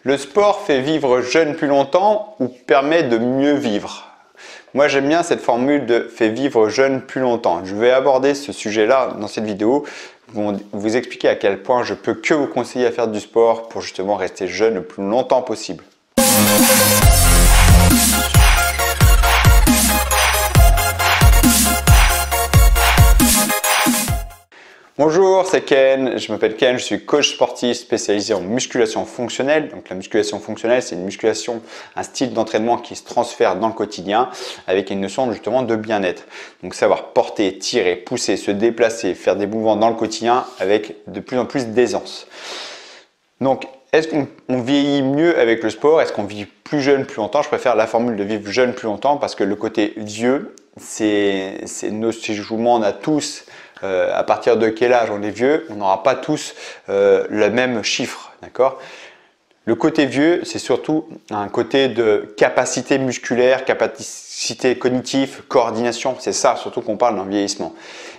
Le sport fait vivre jeune plus longtemps ou permet de mieux vivre? Moi j'aime bien cette formule de fait vivre jeune plus longtemps. Je vais aborder ce sujet-là dans cette vidéo. Vous expliquer à quel point je peux que vous conseiller à faire du sport pour justement rester jeune le plus longtemps possible. Bonjour, c'est Ken, je m'appelle Ken, je suis coach sportif spécialisé en musculation fonctionnelle. Donc la musculation fonctionnelle, c'est une musculation, un style d'entraînement qui se transfère dans le quotidien avec une notion justement de bien-être. Donc savoir porter, tirer, pousser, se déplacer, faire des mouvements dans le quotidien avec de plus en plus d'aisance. Donc est-ce qu'on vieillit mieux avec le sport? Est-ce qu'on vit plus jeune plus longtemps? Je préfère la formule de vivre jeune plus longtemps parce que le côté vieux, c'est nos séjours, on a tous. À partir de quel âge on est vieux, on n'aura pas tous le même chiffre, d'accord? Le côté vieux, c'est surtout un côté de capacité musculaire, capacité cognitive, coordination. C'est ça surtout qu'on parle dans le vieillissement.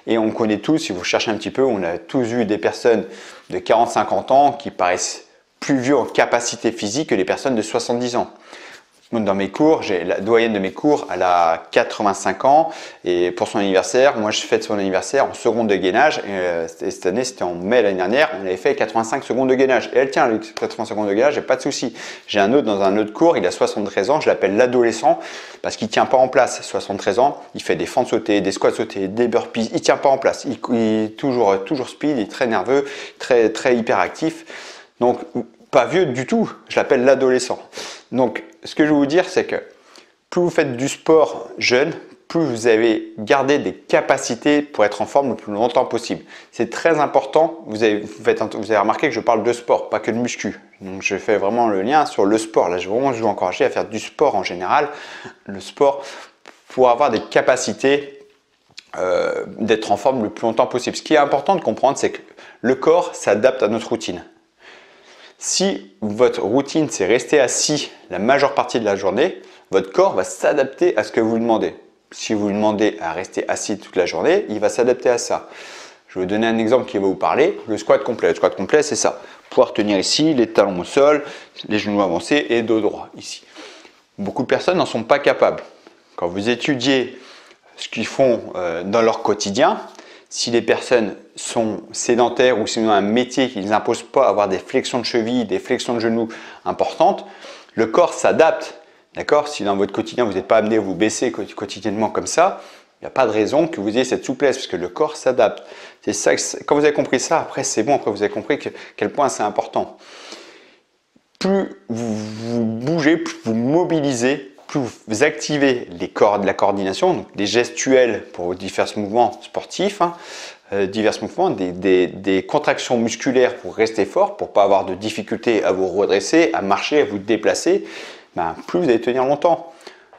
Et on connaît tous, si vous cherchez un petit peu, on a tous vu des personnes de 40-50 ans qui paraissent plus vieux en capacité physique que les personnes de 70 ans. Dans mes cours, j'ai la doyenne de mes cours, elle a 85 ans et pour son anniversaire, moi je fête son anniversaire en seconde de gainage et cette année c'était en mai l'année dernière, on avait fait 85 secondes de gainage et elle tient les 80 secondes de gainage, j'ai pas de souci. J'ai un autre dans un autre cours, il a 73 ans, je l'appelle l'adolescent parce qu'il tient pas en place. 73 ans, il fait des fentes sautées, des squats sautés, des burpees, il tient pas en place, il est toujours speed, il est très nerveux, très hyperactif. Donc pas vieux du tout, je l'appelle l'adolescent. Donc ce que je veux vous dire, c'est que plus vous faites du sport jeune, plus vous avez gardé des capacités pour être en forme le plus longtemps possible. C'est très important, vous avez remarqué que je parle de sport, pas que de muscu. Donc je fais vraiment le lien sur le sport. Là, je vous encourager à faire du sport en général. Le sport pour avoir des capacités d'être en forme le plus longtemps possible. Ce qui est important de comprendre, c'est que le corps s'adapte à notre routine. Si votre routine, c'est rester assis la majeure partie de la journée, votre corps va s'adapter à ce que vous lui demandez. Si vous lui demandez à rester assis toute la journée, il va s'adapter à ça. Je vais vous donner un exemple qui va vous parler. Le squat complet. Le squat complet, c'est ça. Pouvoir tenir ici, les talons au sol, les genoux avancés et dos droit ici. Beaucoup de personnes n'en sont pas capables. Quand vous étudiez ce qu'ils font dans leur quotidien, si les personnes sont sédentaires ou si ont un métier qui ne les impose pas à avoir des flexions de cheville, des flexions de genoux importantes, le corps s'adapte. D'accord? Si dans votre quotidien, vous n'êtes pas amené à vous baisser quotidiennement comme ça, il n'y a pas de raison que vous ayez cette souplesse parce que le corps s'adapte. C'est ça, quand vous avez compris ça, après c'est bon, après vous avez compris quel point c'est important. Plus vous bougez, plus vous mobilisez, plus vous activez la coordination, donc des gestuels pour divers mouvements sportifs, divers mouvements, des contractions musculaires pour rester fort, pour ne pas avoir de difficultés à vous redresser, à marcher, à vous déplacer, plus vous allez tenir longtemps.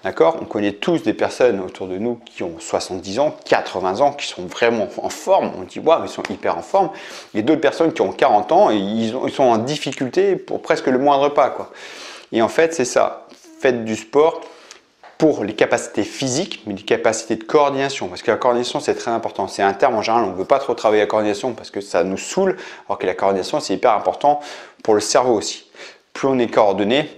D'accord? On connaît tous des personnes autour de nous qui ont 70 ans, 80 ans, qui sont vraiment en forme. On dit, waouh, ils sont hyper en forme. Et d'autres personnes qui ont 40 ans et ils sont en difficulté pour presque le moindre pas, quoi. Et en fait, c'est ça. Faites du sport pour les capacités physiques, mais les capacités de coordination. Parce que la coordination, c'est très important. C'est un terme en général, on ne veut pas trop travailler la coordination parce que ça nous saoule, alors que la coordination, c'est hyper important pour le cerveau aussi. Plus on est coordonné,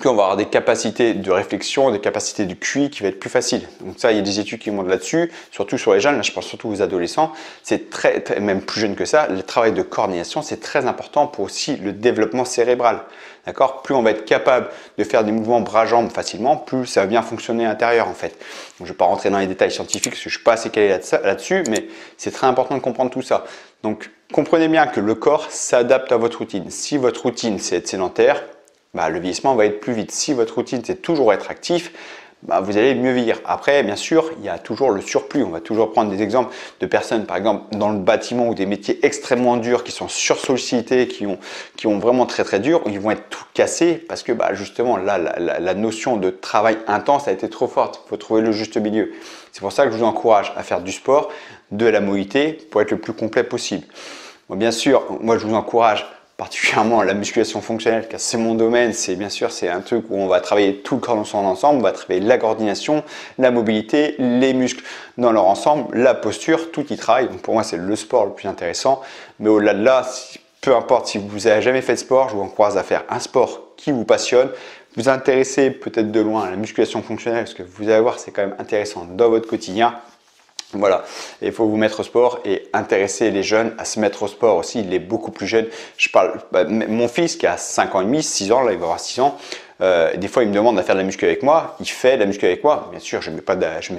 plus on va avoir des capacités de réflexion, des capacités de QI qui va être plus facile. Donc ça, il y a des études qui montrent là-dessus, surtout sur les jeunes, là je pense surtout aux adolescents. C'est très, même plus jeune que ça, le travail de coordination, c'est très important pour aussi le développement cérébral. D'accord? Plus on va être capable de faire des mouvements bras-jambes facilement, plus ça va bien fonctionner à l'intérieur en fait. Donc, je ne vais pas rentrer dans les détails scientifiques parce que je ne suis pas assez calé là-dessus, mais c'est très important de comprendre tout ça. Donc comprenez bien que le corps s'adapte à votre routine. Si votre routine c'est être sédentaire, le vieillissement va être plus vite. Si votre routine c'est toujours être actif, vous allez mieux vieillir. Après, bien sûr, il y a toujours le surplus. On va toujours prendre des exemples de personnes, par exemple, dans le bâtiment ou des métiers extrêmement durs qui sont sursollicités, qui ont vraiment très dur, ils vont être tout cassés parce que justement, là, la notion de travail intense a été trop forte. Il faut trouver le juste milieu. C'est pour ça que je vous encourage à faire du sport, de la mobilité pour être le plus complet possible. Bon, bien sûr, moi, je vous encourage particulièrement la musculation fonctionnelle, car c'est mon domaine, c'est un truc où on va travailler tout le corps dans son ensemble, on va travailler la coordination, la mobilité, les muscles dans leur ensemble, la posture, tout y travaille. Donc pour moi, c'est le sport le plus intéressant. Mais au-delà de là, peu importe si vous n'avez jamais fait de sport, je vous encourage à faire un sport qui vous passionne. Vous intéressez peut-être de loin à la musculation fonctionnelle, parce que vous allez voir, c'est quand même intéressant dans votre quotidien. Voilà, il faut vous mettre au sport et intéresser les jeunes à se mettre au sport aussi. Il est beaucoup plus jeune. Je parle, mon fils qui a 5 ans et demi, 6 ans, là il va avoir 6 ans. Des fois, il me demande à faire de la muscu avec moi. Il fait de la muscu avec moi. Bien sûr, je mets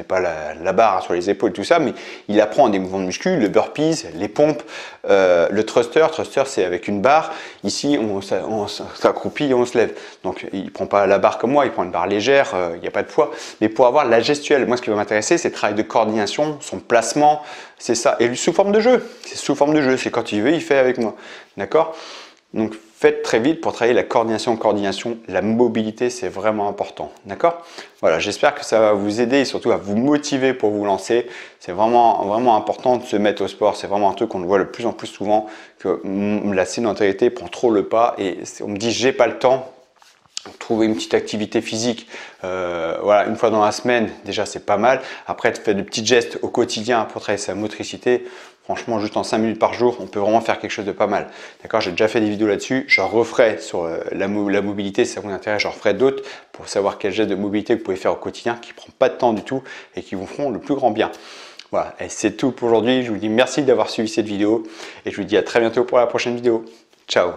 pas la barre sur les épaules, tout ça, mais il apprend des mouvements de muscu, le burpees, les pompes, le thruster. Thruster, c'est avec une barre. Ici, on s'accroupit et on se lève. Donc, il prend pas la barre comme moi, il prend une barre légère, il n'y a pas de poids. Mais pour avoir la gestuelle, moi, ce qui va m'intéresser, c'est le travail de coordination, son placement, c'est ça. Et sous forme de jeu. C'est sous forme de jeu. C'est quand il veut, il fait avec moi. D'accord? Donc, faites très vite pour travailler la coordination, la mobilité, c'est vraiment important. D'accord? Voilà, j'espère que ça va vous aider et surtout à vous motiver pour vous lancer. C'est vraiment, vraiment important de se mettre au sport. C'est vraiment un truc qu'on voit de plus en plus souvent, que la sédentarité prend trop le pas et on me dit j'ai pas le temps. Trouver une petite activité physique, voilà, une fois dans la semaine, déjà c'est pas mal. Après, faire de petits gestes au quotidien pour travailler sa motricité. Franchement, juste en 5 minutes par jour, on peut vraiment faire quelque chose de pas mal. D'accord, j'ai déjà fait des vidéos là-dessus. J'en referai sur la mobilité, si ça vous intéresse. J'en referai d'autres pour savoir quel geste de mobilité vous pouvez faire au quotidien qui ne prend pas de temps du tout et qui vous feront le plus grand bien. Voilà, et c'est tout pour aujourd'hui. Je vous dis merci d'avoir suivi cette vidéo et je vous dis à très bientôt pour la prochaine vidéo. Ciao!